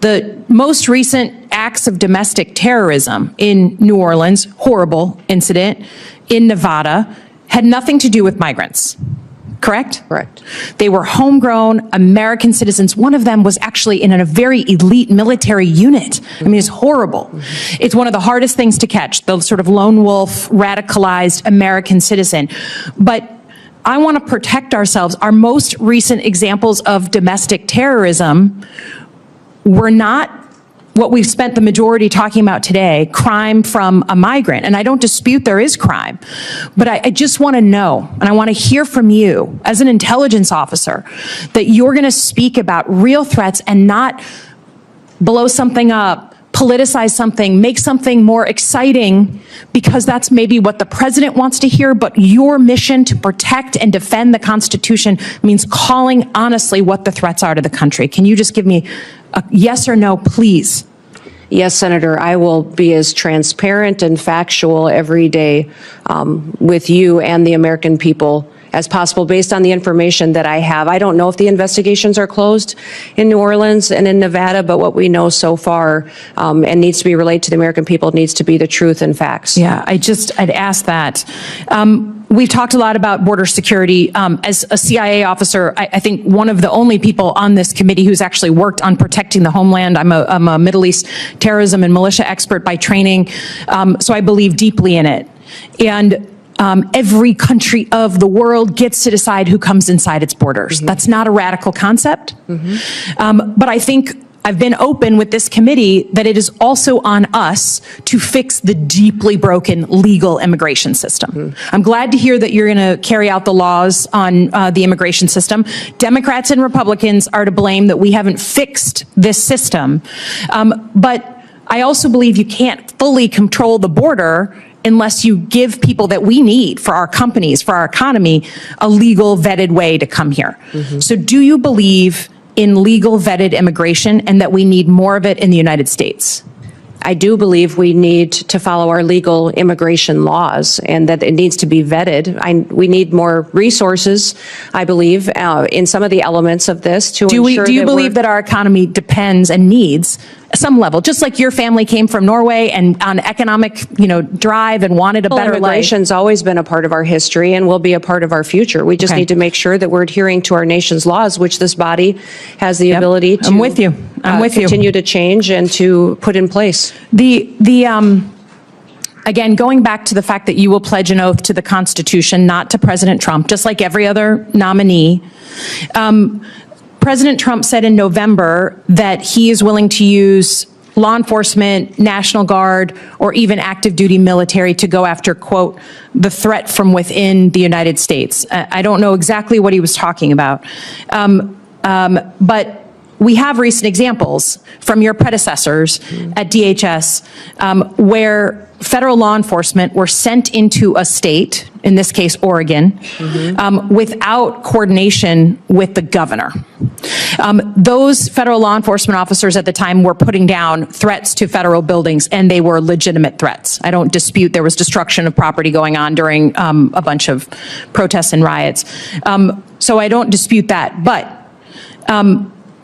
The most recent acts of domestic terrorism in New Orleans, horrible incident, in Nevada, had nothing to do with migrants. Correct? Correct. They were homegrown American citizens. One of them was actually in a very elite military unit. I mean, it's horrible. It's one of the hardest things to catch, the sort of lone wolf, radicalized American citizen. But I want to protect ourselves. Our most recent examples of domestic terrorism were not what we've spent the majority talking about today, crime from a migrant. And I don't dispute there is crime, but I just want to know, and I want to hear from you as an intelligence officer, that you're going to speak about real threats and not blow something up, politicize something, make something more exciting because that's maybe what the president wants to hear, but your mission to protect and defend the Constitution means calling honestly what the threats are to the country. Can you just give me a yes or no, please? Yes, Senator, I will be as transparent and factual every day with you and the American people as possible based on the information that I have. I don't know if the investigations are closed in New Orleans and in Nevada, but what we know so far and needs to be relayed to the American people needs to be the truth and facts. Yeah, I'd ask that. We've talked a lot about border security. As a CIA officer, I think one of the only people on this committee who's actually worked on protecting the homeland. I'm a Middle East terrorism and militia expert by training, so I believe deeply in it. And every country of the world gets to decide who comes inside its borders. That's not a radical concept. But I think I've been open with this committee that it is also on us to fix the deeply broken legal immigration system. I'm glad to hear that you're going to carry out the laws on the immigration system. Democrats and Republicans are to blame that we haven't fixed this system. But I also believe you can't fully control the border unless you give people that we need for our companies, for our economy, a legal vetted way to come here. So do you believe in legal vetted immigration and that we need more of it in the United States? I do believe we need to follow our legal immigration laws and that it needs to be vetted. We need more resources, I believe, in some of the elements of this to ensure do you believe that our economy depends and needs some level, just like your family came from Norway and on economic, drive and wanted a better life? Immigration's always been a part of our history and will be a part of our future. We just need to make sure that we're adhering to our nation's laws, which this body has the ability to I'm with you. continue to change and to put in place. Again, going back to the fact that you will pledge an oath to the Constitution, not to President Trump, just like every other nominee. President Trump said in November that he is willing to use law enforcement, National Guard, or even active duty military to go after, quote, the threat from within the United States. I don't know exactly what he was talking about, but we have recent examples from your predecessors at DHS where federal law enforcement were sent into a state, in this case Oregon, without coordination with the governor. Those federal law enforcement officers at the time were putting down threats to federal buildings, and they were legitimate threats. I don't dispute there was destruction of property going on during a bunch of protests and riots. So I don't dispute that, but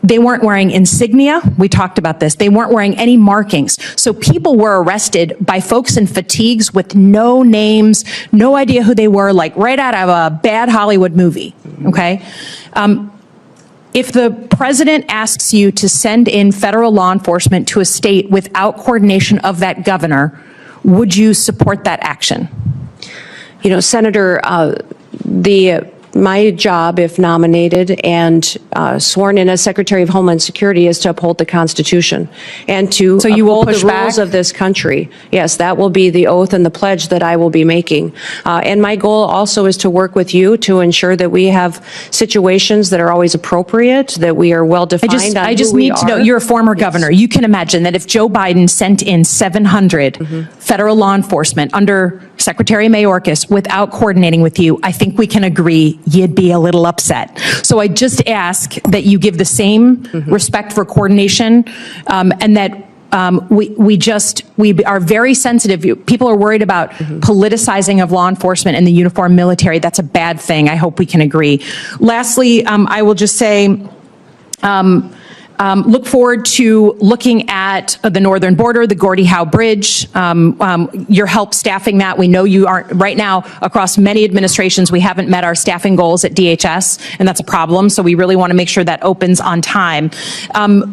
they weren't wearing insignia. We talked about this. They weren't wearing any markings. So people were arrested by folks in fatigues with no names, no idea who they were, like right out of a bad Hollywood movie, okay? If the president asks you to send in federal law enforcement to a state without coordination of that governor, would you support that action? Senator, my job, if nominated and sworn in as Secretary of Homeland Security, is to uphold the Constitution and to uphold the rules of this country. Yes, that will be the oath and the pledge that I will be making. And my goal also is to work with you to ensure that we have situations that are always appropriate, that we are well defined. I just need to know, you're a former governor. You can imagine that if Joe Biden sent in 700 federal law enforcement under Secretary Mayorkas without coordinating with you, I think we can agree you'd be a little upset. So I just ask that you give the same respect for coordination, and that we are very sensitive. People are worried about politicizing of law enforcement and the uniformed military. That's a bad thing. I hope we can agree. Lastly, I will just say, Look forward to looking at the northern border, the Gordie Howe Bridge, your help staffing that. We know you aren't, right now, across many administrations, we haven't met our staffing goals at DHS, and that's a problem, so we really want to make sure that opens on time.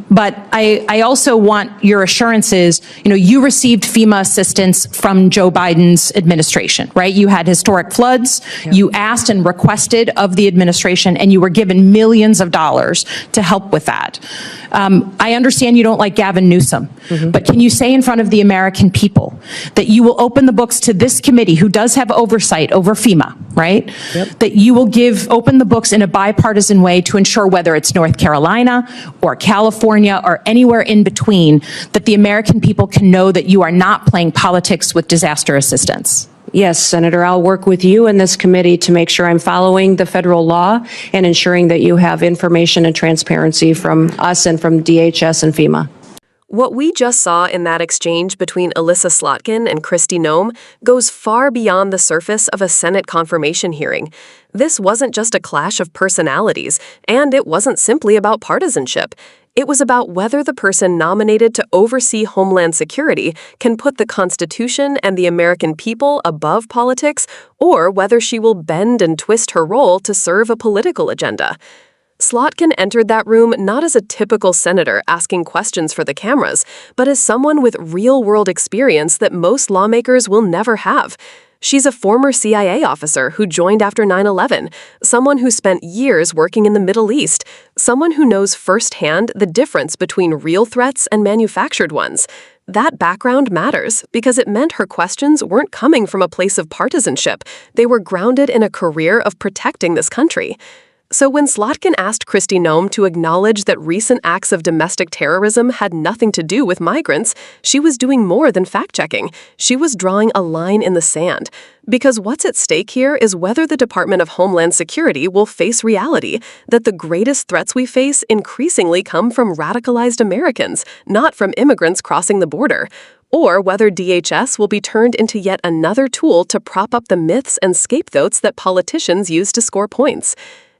But I also want your assurances, you received FEMA assistance from Joe Biden's administration, right? You had historic floods, you asked and requested of the administration, and you were given millions of dollars to help with that. I understand you don't like Gavin Newsom, but can you say in front of the American people that you will open the books to this committee, who does have oversight over FEMA, right? That you will open the books in a bipartisan way to ensure, whether it's North Carolina or California or anywhere in between, that the American people can know that you are not playing politics with disaster assistance? Yes, Senator, I'll work with you and this committee to make sure I'm following the federal law and ensuring that you have information and transparency from us and from DHS and FEMA. What we just saw in that exchange between Elissa Slotkin and Kristi Noem goes far beyond the surface of a Senate confirmation hearing. This wasn't just a clash of personalities, and it wasn't simply about partisanship. It was about whether the person nominated to oversee Homeland Security can put the Constitution and the American people above politics, or whether she will bend and twist her role to serve a political agenda. Slotkin entered that room not as a typical senator asking questions for the cameras, but as someone with real-world experience that most lawmakers will never have. She's a former CIA officer who joined after 9/11, someone who spent years working in the Middle East, someone who knows firsthand the difference between real threats and manufactured ones. That background matters because it meant her questions weren't coming from a place of partisanship. They were grounded in a career of protecting this country. So when Slotkin asked Kristi Noem to acknowledge that recent acts of domestic terrorism had nothing to do with migrants, she was doing more than fact-checking. She was drawing a line in the sand. Because what's at stake here is whether the Department of Homeland Security will face reality, that the greatest threats we face increasingly come from radicalized Americans, not from immigrants crossing the border. Or whether DHS will be turned into yet another tool to prop up the myths and scapegoats that politicians use to score points.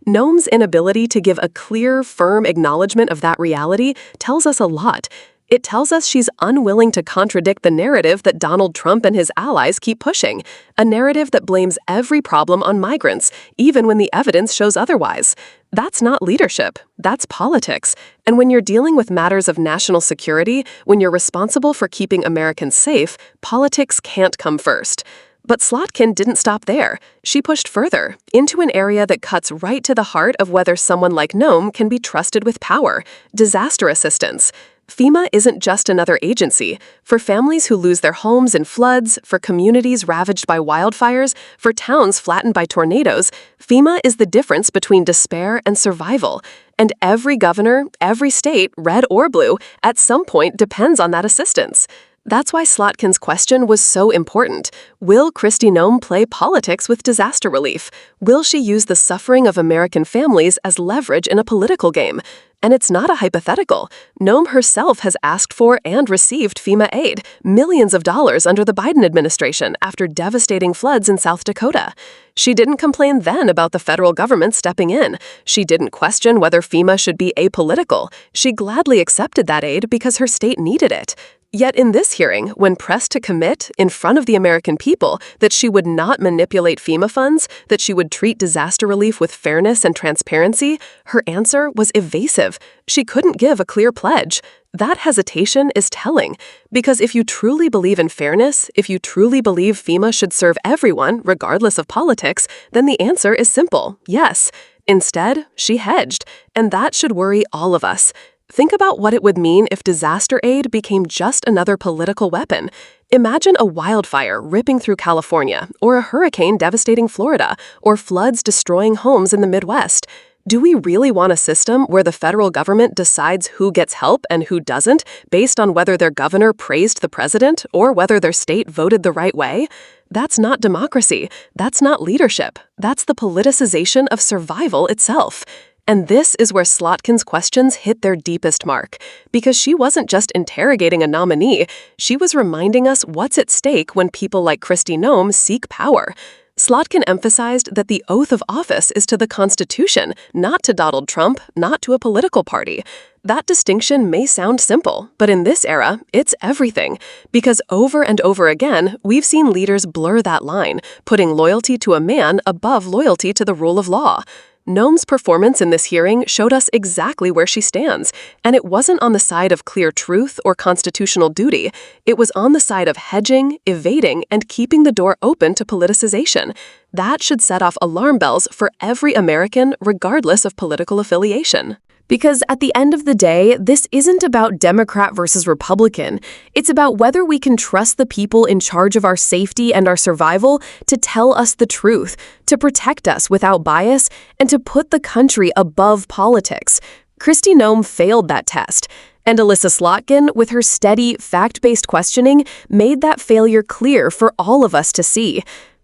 Noem's inability to give a clear, firm acknowledgement of that reality tells us a lot. It tells us she's unwilling to contradict the narrative that Donald Trump and his allies keep pushing, a narrative that blames every problem on migrants, even when the evidence shows otherwise. That's not leadership, that's politics. And when you're dealing with matters of national security, when you're responsible for keeping Americans safe, politics can't come first. But Slotkin didn't stop there. She pushed further, into an area that cuts right to the heart of whether someone like Noem can be trusted with power: disaster assistance. FEMA isn't just another agency. For families who lose their homes in floods, for communities ravaged by wildfires, for towns flattened by tornadoes, FEMA is the difference between despair and survival. And every governor, every state, red or blue, at some point depends on that assistance. That's why Slotkin's question was so important. Will Kristi Noem play politics with disaster relief? Will she use the suffering of American families as leverage in a political game? And it's not a hypothetical. Noem herself has asked for and received FEMA aid, millions of dollars under the Biden administration after devastating floods in South Dakota. She didn't complain then about the federal government stepping in. She didn't question whether FEMA should be apolitical. She gladly accepted that aid because her state needed it. Yet in this hearing, when pressed to commit in front of the American people that she would not manipulate FEMA funds, that she would treat disaster relief with fairness and transparency, her answer was evasive. She couldn't give a clear pledge. That hesitation is telling, because if you truly believe in fairness, if you truly believe FEMA should serve everyone, regardless of politics, then the answer is simple: yes. Instead, she hedged, and that should worry all of us. Think about what it would mean if disaster aid became just another political weapon. Imagine a wildfire ripping through California, or a hurricane devastating Florida, or floods destroying homes in the Midwest. Do we really want a system where the federal government decides who gets help and who doesn't, based on whether their governor praised the president or whether their state voted the right way? That's not democracy. That's not leadership. That's the politicization of survival itself. And this is where Slotkin's questions hit their deepest mark, because she wasn't just interrogating a nominee, she was reminding us what's at stake when people like Kristi Noem seek power. Slotkin emphasized that the oath of office is to the Constitution, not to Donald Trump, not to a political party. That distinction may sound simple, but in this era, it's everything. Because over and over again, we've seen leaders blur that line, putting loyalty to a man above loyalty to the rule of law. Noem's performance in this hearing showed us exactly where she stands, and it wasn't on the side of clear truth or constitutional duty. It was on the side of hedging, evading, and keeping the door open to politicization. That should set off alarm bells for every American, regardless of political affiliation. Because at the end of the day, this isn't about Democrat versus Republican. It's about whether we can trust the people in charge of our safety and our survival to tell us the truth, to protect us without bias, and to put the country above politics. Kristi Noem failed that test. And Elissa Slotkin, with her steady, fact-based questioning, made that failure clear for all of us to see.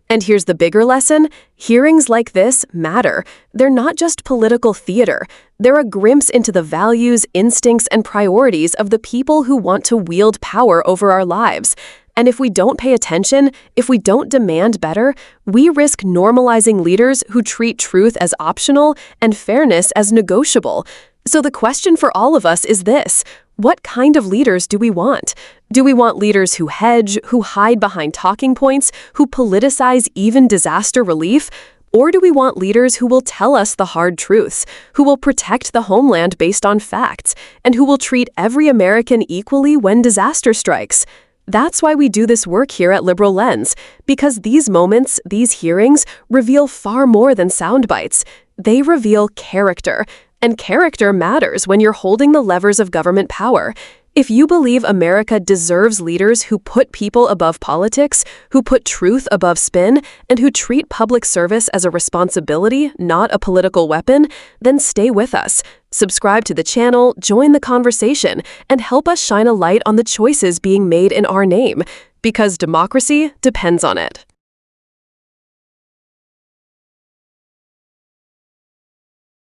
And here's the bigger lesson. Hearings like this matter. They're not just political theater. They're a glimpse into the values, instincts, and priorities of the people who want to wield power over our lives. And if we don't pay attention, if we don't demand better, we risk normalizing leaders who treat truth as optional and fairness as negotiable. So the question for all of us is this: what kind of leaders do we want? Do we want leaders who hedge, who hide behind talking points, who politicize even disaster relief? Or do we want leaders who will tell us the hard truths, who will protect the homeland based on facts, and who will treat every American equally when disaster strikes? That's why we do this work here at Liberal Lens, because these moments, these hearings, reveal far more than sound bites. They reveal character. And character matters when you're holding the levers of government power. If you believe America deserves leaders who put people above politics, who put truth above spin, and who treat public service as a responsibility, not a political weapon, then stay with us. Subscribe to the channel, join the conversation, and help us shine a light on the choices being made in our name, because democracy depends on it.